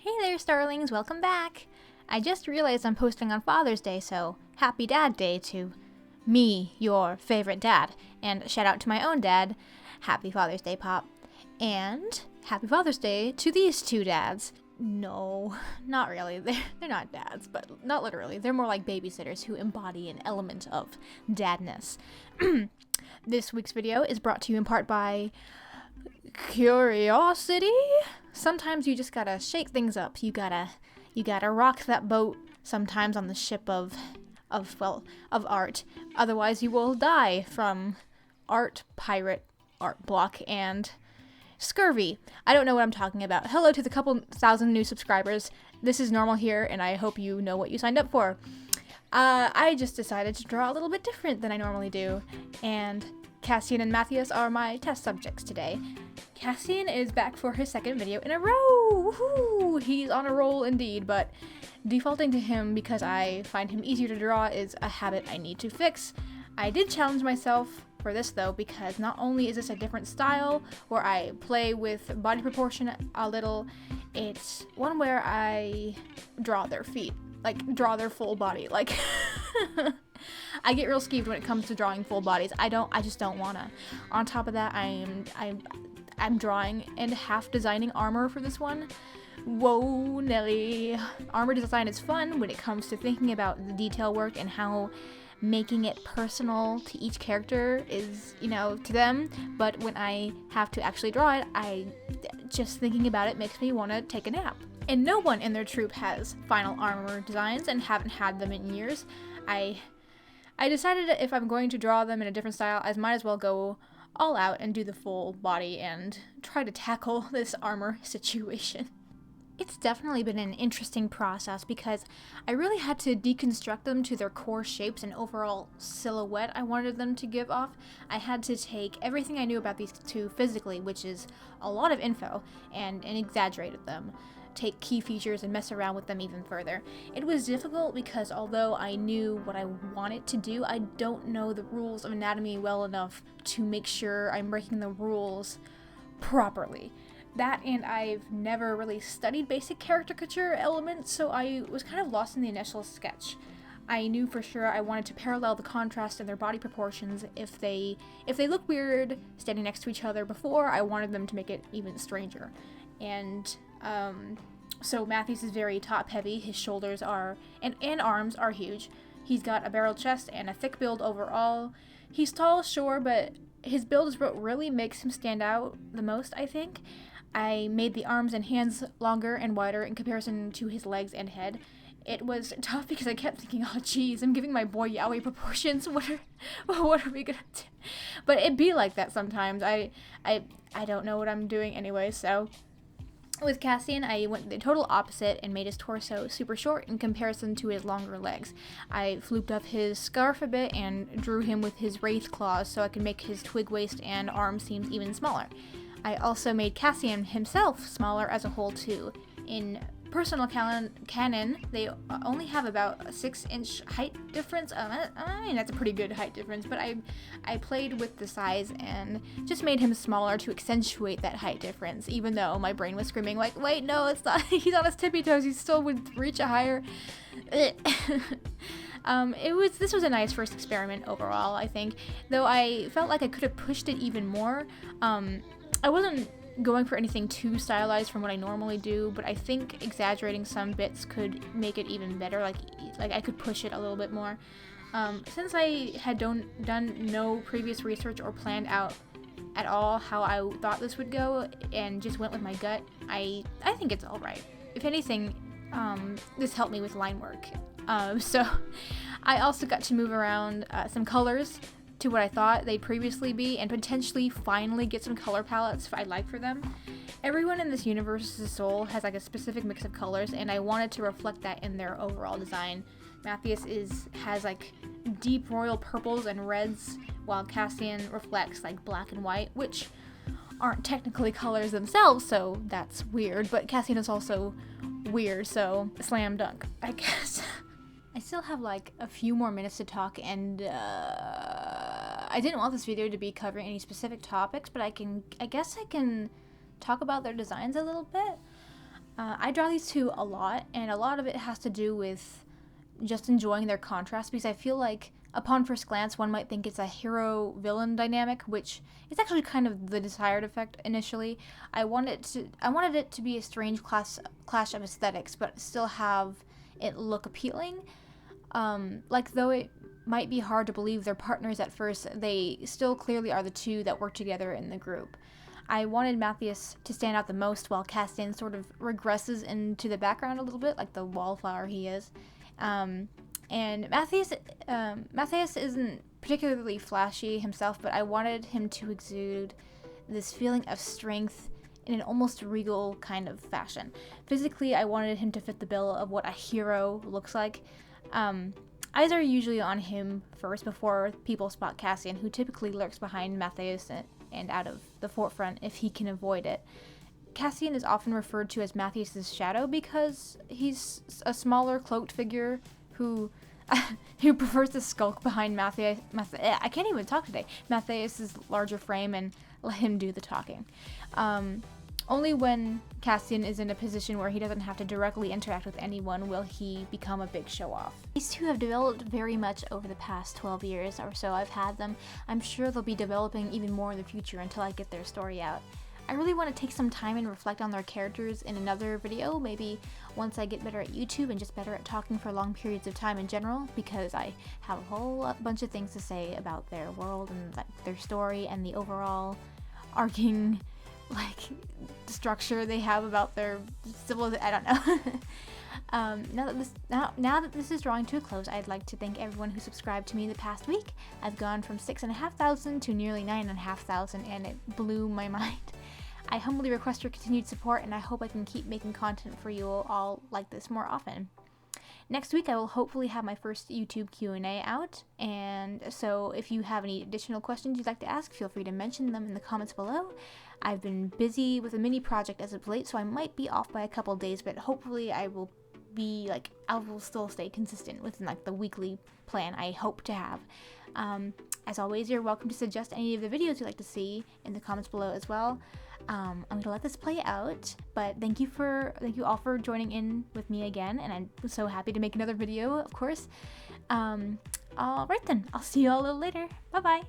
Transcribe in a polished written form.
Hey there, starlings, welcome back! I just realized I'm posting on Father's Day, so happy Dad Day to me, your favorite dad. And shout out to my own dad, happy Father's Day, Pop. And happy Father's Day to these two dads. No, not really. They're not dads, but not literally. They're more like babysitters who embody an element of dadness. This week's video is brought to you in part by curiosity. Sometimes you just gotta shake things up. You gotta rock that boat sometimes on the ship of art. Otherwise you will die from art block and scurvy. I don't know what I'm talking about. Hello to the couple thousand new subscribers. This is normal here, and I hope you know what you signed up for. I just decided to draw a little bit different than I normally do, and Kassian and Mattheus are my test subjects today. Kassian is back for his second video in a row! Woohoo! He's on a roll indeed, but defaulting to him because I find him easier to draw is a habit I need to fix. I did challenge myself for this though, because not only is this a different style where I play with body proportion a little, it's one where I draw their feet, like draw their full body, like I get real skeeved when it comes to drawing full bodies. I just don't wanna. On top of that, I'm drawing and half designing armor for this one. Whoa, Nelly. Armor design is fun when it comes to thinking about the detail work and how making it personal to each character is, to them. But when I have to actually draw it, just thinking about it makes me want to take a nap. And no one in their troupe has final armor designs and haven't had them in years. I decided that if I'm going to draw them in a different style, I might as well go all out and do the full body and try to tackle this armor situation. It's definitely been an interesting process because I really had to deconstruct them to their core shapes and overall silhouette I wanted them to give off. I had to take everything I knew about these two physically, which is a lot of info, and exaggerated them. Take key features and mess around with them even further. It was difficult because although I knew what I wanted to do, I don't know the rules of anatomy well enough to make sure I'm breaking the rules properly. That, and I've never really studied basic caricature elements, so I was kind of lost in the initial sketch. I knew for sure I wanted to parallel the contrast in their body proportions. If they look weird standing next to each other before, I wanted them to make it even stranger. And so Mattheus is very top heavy. His shoulders are and arms are huge. He's got a barrel chest and a thick build overall. He's tall, sure, but his build is what really makes him stand out the most, I think. I made the arms and hands longer and wider in comparison to his legs and head. It was tough because I kept thinking, oh geez, I'm giving my boy yaoi proportions. What are we gonna do? But it be like that sometimes. I don't know what I'm doing anyway, so with Kassian, I went the total opposite and made his torso super short in comparison to his longer legs. I flooped up his scarf a bit and drew him with his wraith claws so I could make his twig waist and arm seams even smaller. I also made Kassian himself smaller as a whole too. In personal canon, they only have about a 6-inch height difference. I mean, that's a pretty good height difference, but I played with the size and just made him smaller to accentuate that height difference, even though my brain was screaming like, wait, no, it's not, he's on his tippy toes, he still would reach a higher. This was a nice first experiment overall, I think, though I felt like I could have pushed it even more. I wasn't going for anything too stylized from what I normally do, but I think exaggerating some bits could make it even better, like I could push it a little bit more. Since I had done no previous research or planned out at all how I thought this would go and just went with my gut, I think it's alright. If anything, this helped me with line work. So I also got to move around some colors to what I thought they'd previously be, and potentially finally get some color palettes I like for them. Everyone in this universe's soul has like a specific mix of colors, and I wanted to reflect that in their overall design. Mattheus has like deep royal purples and reds, while Kassian reflects like black and white, which aren't technically colors themselves, so that's weird, but Kassian is also weird, so slam dunk, I guess. I still have like a few more minutes to talk, and I didn't want this video to be covering any specific topics, but I guess I can talk about their designs a little bit. I draw these two a lot, and a lot of it has to do with just enjoying their contrast, because I feel like upon first glance one might think it's a hero-villain dynamic, which is actually kind of the desired effect initially. I wanted it to be a strange clash of aesthetics, but still have it look appealing. Like, though it might be hard to believe they're partners at first, they still clearly are the two that work together in the group. I wanted Mattheus to stand out the most, while Kassian sort of regresses into the background a little bit, like the wallflower he is. And Mattheus isn't particularly flashy himself, but I wanted him to exude this feeling of strength in an almost regal kind of fashion. Physically, I wanted him to fit the bill of what a hero looks like. Eyes are usually on him first before people spot Kassian, who typically lurks behind Mattheus and out of the forefront if he can avoid it. Kassian is often referred to as Mattheus' shadow because he's a smaller, cloaked figure who prefers to skulk behind Mattheus. I can't even talk today. Mattheus' larger frame and let him do the talking. Only when Kassian is in a position where he doesn't have to directly interact with anyone will he become a big show-off. These two have developed very much over the past 12 years or so I've had them. I'm sure they'll be developing even more in the future until I get their story out. I really want to take some time and reflect on their characters in another video, maybe once I get better at YouTube and just better at talking for long periods of time in general, because I have a whole bunch of things to say about their world and their story and the overall arcing structure they have about their civilization. I don't know. Now that this is drawing to a close, I'd like to thank everyone who subscribed to me the past week. I've gone from 6,500 to nearly 9,500, and it blew my mind. I humbly request your continued support, and I hope I can keep making content for you all like this more often. Next week I will hopefully have my first YouTube Q&A out, and so if you have any additional questions you'd like to ask, feel free to mention them in the comments below. I've been busy with a mini project as of late, so I might be off by a couple days, but hopefully I will still stay consistent within the weekly plan I hope to have. As always, you're welcome to suggest any of the videos you'd like to see in the comments below as well. I'm gonna let this play out, but thank you all for joining in with me again, and I'm so happy to make another video, of course. Alright then, I'll see you all a little later. Bye bye.